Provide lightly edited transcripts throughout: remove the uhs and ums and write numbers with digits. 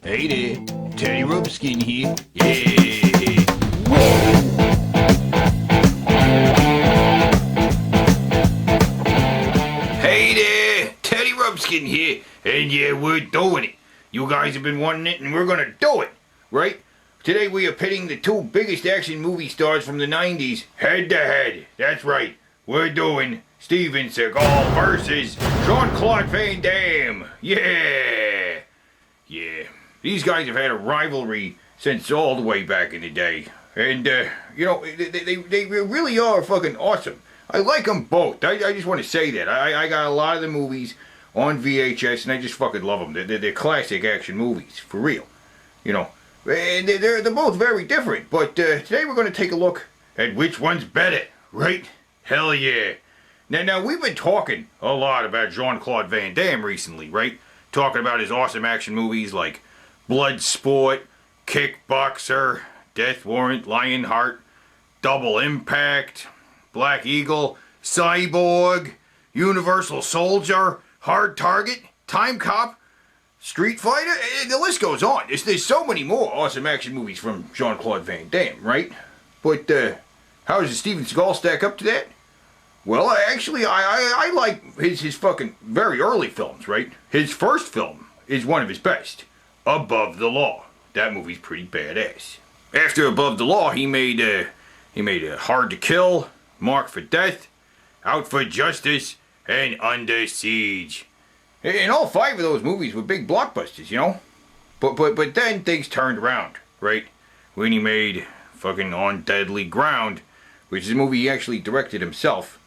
Hey there, Teddy Rumpskin here. Yeah. Hey there, Teddy Rumpskin here. And yeah, we're doing it. You guys have been wanting it and we're gonna do it, right? Today we are pitting the two biggest action movie stars from the 90s head to head. That's right, we're doing Steven Seagal versus Jean-Claude Van Damme. Yeah. Yeah. These guys have had a rivalry since all the way back in the day. And, you know, they really are fucking awesome. I like them both. I just want to say that. I got a lot of the movies on VHS, and I just fucking love them. They're classic action movies, for real. You know, and they're both very different. But today we're going to take a look at which one's better, right? Hell yeah. Now, we've been talking a lot about Jean-Claude Van Damme recently, right? Talking about his awesome action movies like Bloodsport, Kickboxer, Death Warrant, Lionheart, Double Impact, Black Eagle, Cyborg, Universal Soldier, Hard Target, Time Cop, Street Fighter, the list goes on. There's so many more awesome action movies from Jean-Claude Van Damme, right? But how does Steven Seagal stack up to that? Well, actually, I like his fucking very early films, right? His first film is one of his best. Above the Law. That movie's pretty badass. After Above the Law, he made Hard to Kill, Marked for Death, Out for Justice, and Under Siege. And all five of those movies were big blockbusters, you know? But then things turned around, right? When he made fucking On Deadly Ground, which is a movie he actually directed himself.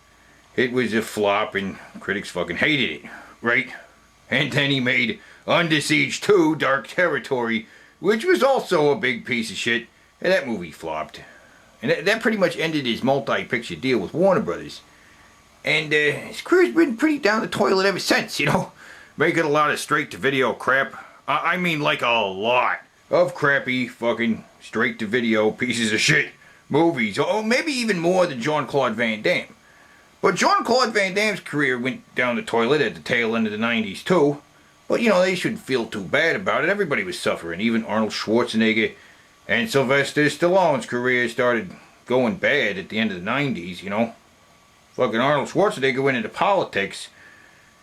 It was a flop and critics fucking hated it, right? And then he made Under Siege 2, Dark Territory, which was also a big piece of shit, and that movie flopped. And that pretty much ended his multi-picture deal with Warner Brothers. And his career's been pretty down the toilet ever since, you know? Making a lot of straight-to-video crap. I mean, like a lot of crappy fucking straight-to-video pieces of shit movies. Or maybe even more than Jean-Claude Van Damme. But Jean-Claude Van Damme's career went down the toilet at the tail end of the 90s, too. But, you know, they shouldn't feel too bad about it. Everybody was suffering. Even Arnold Schwarzenegger and Sylvester Stallone's career started going bad at the end of the 90s, you know. Fucking Arnold Schwarzenegger went into politics,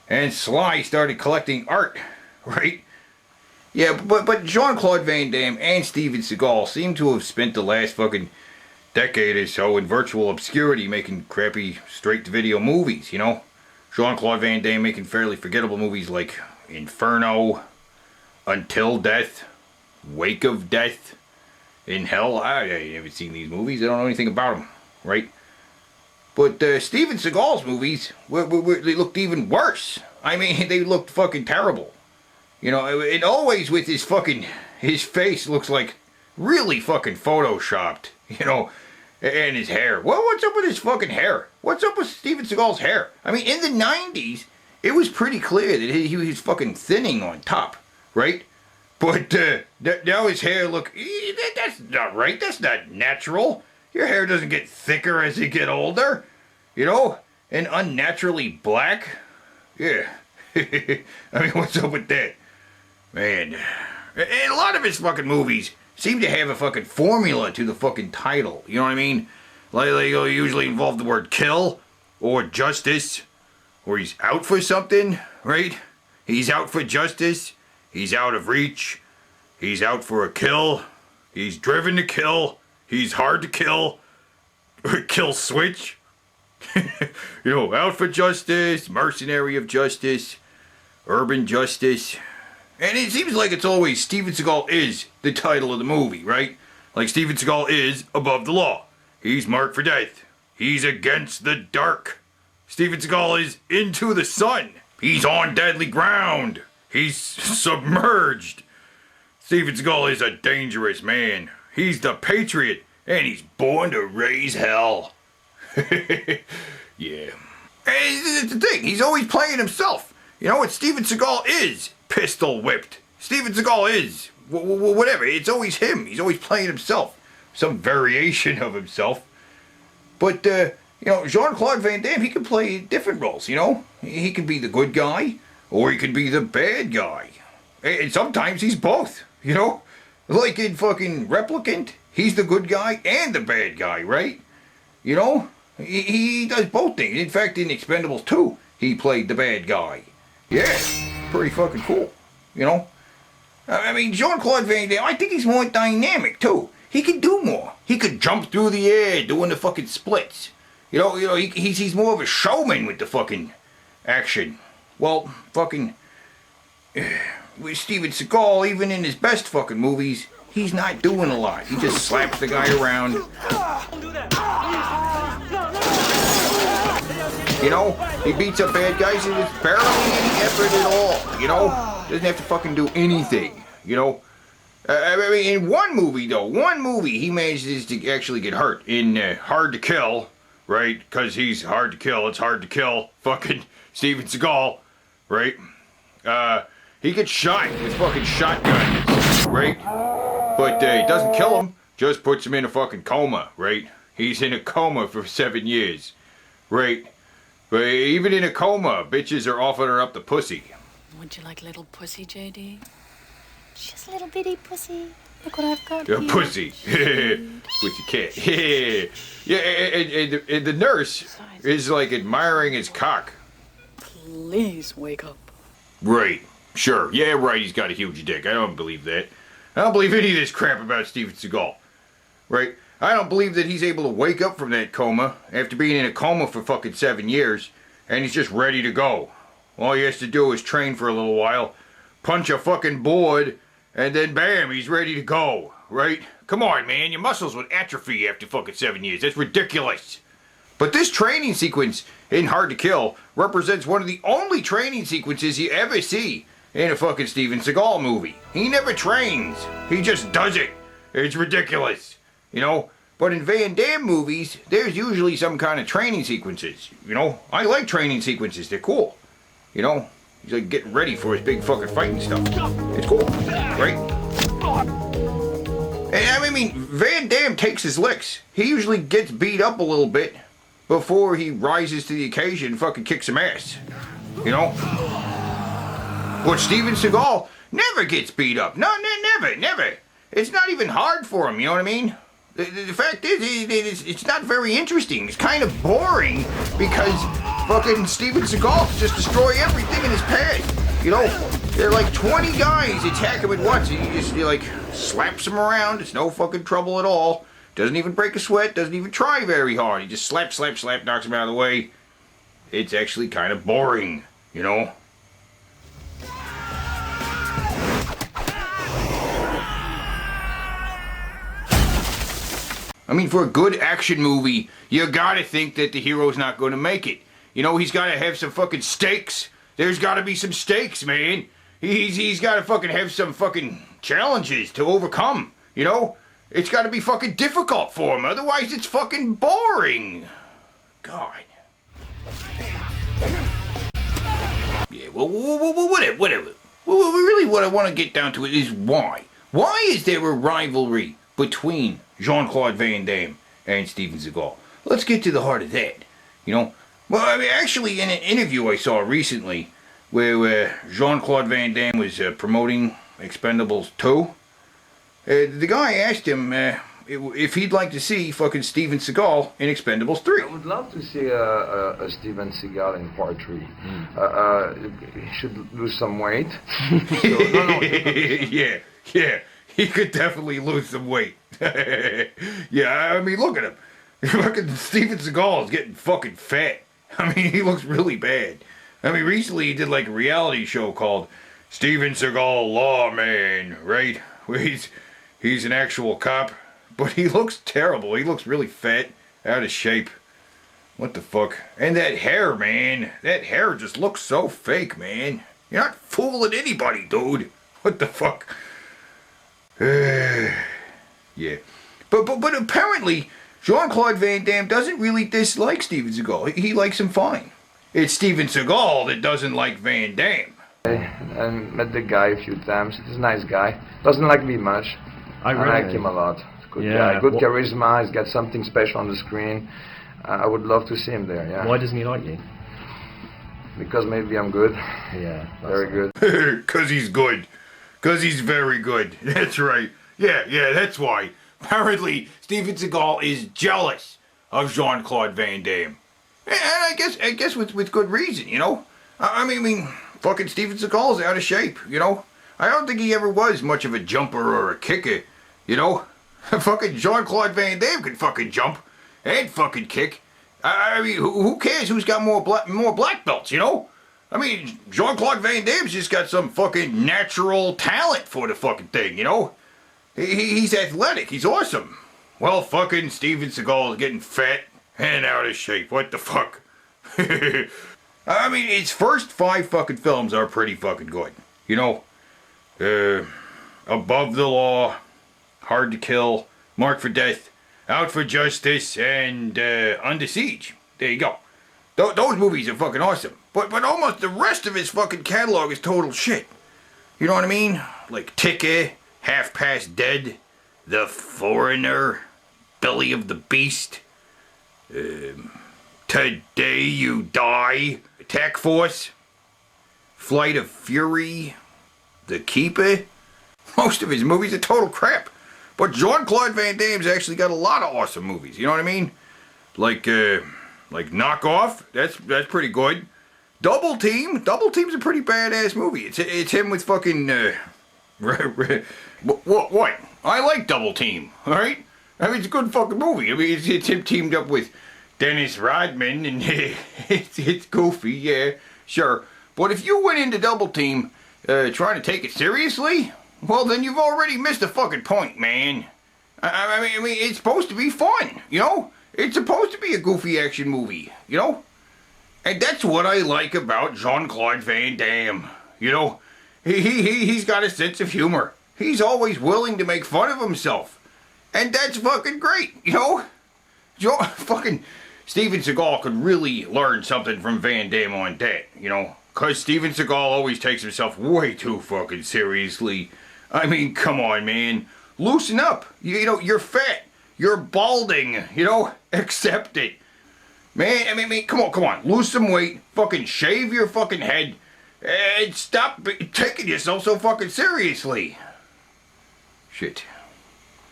and Sly started collecting art, right? Yeah, but Jean-Claude Van Damme and Steven Seagal seem to have spent the last fucking decade or so in virtual obscurity making crappy straight-to-video movies, you know? Jean-Claude Van Damme making fairly forgettable movies like Inferno, Until Death, Wake of Death, In Hell. I haven't seen these movies. I don't know anything about them, right? But Steven Seagal's movies, they looked even worse. I mean, they looked fucking terrible. You know, and always with his face looks like really fucking photoshopped, you know, and his hair. Well, what's up with his fucking hair? What's up with Steven Seagal's hair? I mean, in the 90s, it was pretty clear that he was fucking thinning on top, right? But now his hair that's not right. That's not natural. Your hair doesn't get thicker as you get older, you know? And unnaturally black? Yeah. I mean, what's up with that? Man. And a lot of his fucking movies seem to have a fucking formula to the fucking title. You know what I mean? Like they usually involve the word kill or justice. Or he's out for something, right? He's out for justice. He's out of reach. He's out for a kill. He's driven to kill. He's hard to kill. Kill switch. You know, out for justice, mercenary of justice, urban justice. And it seems like it's always Steven Seagal is the title of the movie, right? Like Steven Seagal is Above the Law. He's Marked for Death. He's Against the Dark. Steven Seagal is Into the Sun. He's On Deadly Ground. He's Submerged. Steven Seagal is a dangerous man. He's the Patriot. And he's born to raise hell. Yeah. And the thing, he's always playing himself. You know what Steven Seagal is? Pistol whipped. Steven Seagal is. Whatever. It's always him. He's always playing himself. Some variation of himself. But, you know, Jean-Claude Van Damme, he can play different roles, you know? He can be the good guy, or he can be the bad guy. And sometimes he's both. You know? Like in fucking Replicant, he's the good guy and the bad guy, right? You know? He does both things. In fact, in Expendables 2, he played the bad guy. Yeah, pretty fucking cool. You know? I mean, Jean-Claude Van Damme, I think he's more dynamic, too. He can do more. He could jump through the air doing the fucking splits. You know, he's more of a showman with the fucking action. Well, fucking... with Steven Seagal, even in his best fucking movies, he's not doing a lot. He just slaps the guy around. You know, he beats up bad guys and it's barely any effort at all. You know, doesn't have to fucking do anything. You know, I mean, in one movie he manages to actually get hurt in Hard to Kill, right? Because he's hard to kill. It's hard to kill fucking Steven Seagal, right? He gets shot with fucking shotguns, right? But it doesn't kill him, just puts him in a fucking coma, right? He's in a coma for 7 years, right? But even in a coma, bitches are offering her up the pussy. Would you like a little pussy, JD? Just a little bitty pussy. Look what I've got A here. pussy. Pussy cat. Yeah, and the nurse is like admiring his cock. Please wake up. Right. Sure. Yeah, right, he's got a huge dick. I don't believe that. I don't believe any of this crap about Steven Seagal. Right? I don't believe that he's able to wake up from that coma after being in a coma for fucking 7 years and he's just ready to go. All he has to do is train for a little while, punch a fucking board, and then bam, he's ready to go. Right? Come on, man, your muscles would atrophy after fucking 7 years. That's ridiculous. But this training sequence in Hard to Kill represents one of the only training sequences you ever see in a fucking Steven Seagal movie. He never trains. He just does it. It's ridiculous. You know? But in Van Damme movies, there's usually some kind of training sequences. You know? I like training sequences. They're cool. You know? He's like getting ready for his big fucking fighting stuff. It's cool. Right? And I mean, Van Damme takes his licks. He usually gets beat up a little bit before he rises to the occasion and fucking kicks some ass. You know? But Steven Seagal never gets beat up. No, never. It's not even hard for him, you know what I mean? The fact is, it's not very interesting. It's kind of boring because fucking Steven Seagal can just destroy everything in his path. You know, there are like 20 guys attack him at once and he like slaps them around. It's no fucking trouble at all. Doesn't even break a sweat, doesn't even try very hard. He just slap, knocks him out of the way. It's actually kind of boring, you know? I mean, for a good action movie, you gotta think that the hero's not gonna make it. You know, he's gotta have some fucking stakes. There's gotta be some stakes, man. He's gotta fucking have some fucking challenges to overcome, you know? It's gotta be fucking difficult for him, otherwise it's fucking boring. God. Yeah, well, whatever. Well, really what I want to get down to is why. Why is there a rivalry between Jean-Claude Van Damme and Steven Seagal? Let's get to the heart of that, you know? Well, I mean, actually, in an interview I saw recently where Jean-Claude Van Damme was promoting Expendables 2, the guy asked him if he'd like to see fucking Steven Seagal in Expendables 3. I would love to see a Steven Seagal in part 3. He should lose some weight. Yeah. He could definitely lose some weight. Yeah, I mean, look at him. Fucking Steven Seagal is getting fucking fat. I mean, he looks really bad. I mean, recently he did like a reality show called Steven Seagal Lawman, right? Where he's an actual cop, but he looks terrible. He looks really fat, out of shape. What the fuck? And that hair, man. That hair just looks so fake, man. You're not fooling anybody, dude. What the fuck? Yeah. But apparently, Jean-Claude Van Damme doesn't really dislike Steven Seagal. He likes him fine. It's Steven Seagal that doesn't like Van Damme. I met the guy a few times. He's a nice guy. Doesn't like me much. I like him a lot. Good guy. Good charisma. He's got something special on the screen. I would love to see him there, yeah. Why doesn't he like you? Because maybe I'm good. Yeah. Very good. Because he's good. Because he's very good. That's right. Yeah, that's why. Apparently, Steven Seagal is jealous of Jean-Claude Van Damme. And I guess with good reason, you know? I mean, fucking Steven Seagal's out of shape, you know? I don't think he ever was much of a jumper or a kicker, you know? Fucking Jean-Claude Van Damme can fucking jump and fucking kick. I mean, who cares who's got more black belts, you know? I mean, Jean-Claude Van Damme's just got some fucking natural talent for the fucking thing, you know? He's athletic. He's awesome. Well, fucking Steven Seagal is getting fat and out of shape. What the fuck? I mean, his first 5 fucking films are pretty fucking good. You know? Above the Law, Hard to Kill, Marked for Death, Out for Justice, and Under Siege. There you go. Those movies are fucking awesome. But almost the rest of his fucking catalog is total shit. You know what I mean? Like Ticket, Half Past Dead, The Foreigner, Belly of the Beast, Today You Die, Attack Force, Flight of Fury, The Keeper. Most of his movies are total crap. But Jean-Claude Van Damme's actually got a lot of awesome movies. You know what I mean? Like Knock Off. That's pretty good. Double Team. Double Team's a pretty badass movie. It's him with fucking what? I like Double Team. All right. I mean, it's a good fucking movie. I mean, it's him teamed up with Dennis Rodman, and it's goofy. Yeah, sure. But if you went into Double Team trying to take it seriously, well, then you've already missed the fucking point, man. I mean, it's supposed to be fun, you know? It's supposed to be a goofy action movie, you know? And that's what I like about Jean-Claude Van Damme, you know? He's got a sense of humor. He's always willing to make fun of himself. And that's fucking great, you know? Fucking Steven Seagal could really learn something from Van Damme on that, you know? Because Steven Seagal always takes himself way too fucking seriously. I mean, come on, man. Loosen up. You know, you're fat. You're balding. You know, accept it. Man, I mean, come on. Lose some weight. Fucking shave your fucking head. And stop taking yourself so fucking seriously. Shit.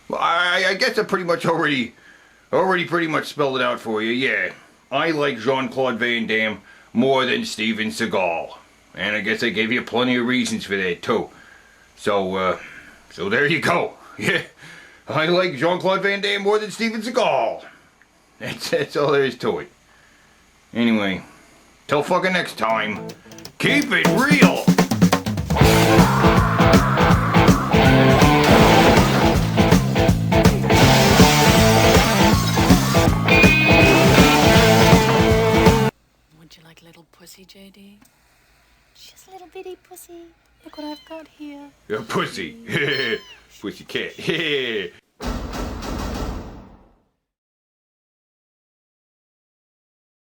Well, I guess I pretty much already pretty much spelled it out for you. Yeah, I like Jean-Claude Van Damme more than Steven Seagal. And I guess I gave you plenty of reasons for that, too. So there you go. Yeah, I like Jean-Claude Van Damme more than Steven Seagal. That's all there is to it. Anyway, till fucking next time, keep it real. Would you like a little pussy, JD? Just a little bitty pussy. Look what I've got here. Pussy. Pussy cat.